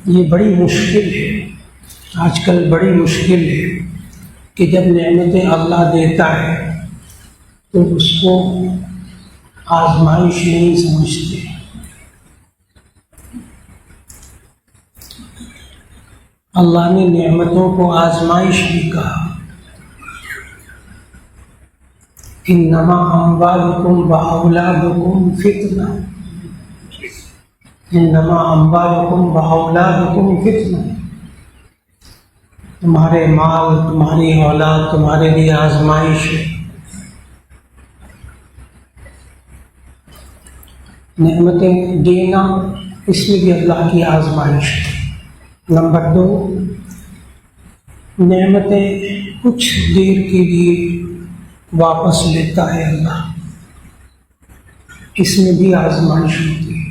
یہ بڑی مشکل ہے، آج کل بڑی مشکل ہے کہ جب نعمتیں اللہ دیتا ہے تو اس کو آزمائش نہیں سمجھتے۔ اللہ نے نعمتوں کو آزمائش بھی کہا۔ انما اموالکم واولادکم فتنہ، انما اموالکم واولادکم فتنہ، تمہارے مال، تمہاری اولاد تمہارے لیے آزمائش ہے۔ نعمتیں دینا اس میں بھی اللہ کی آزمائش ہے۔ نمبر 2، نعمتیں کچھ دیر کے لیے واپس لیتا ہے اللہ، اس میں بھی آزمائش ہوتی ہے۔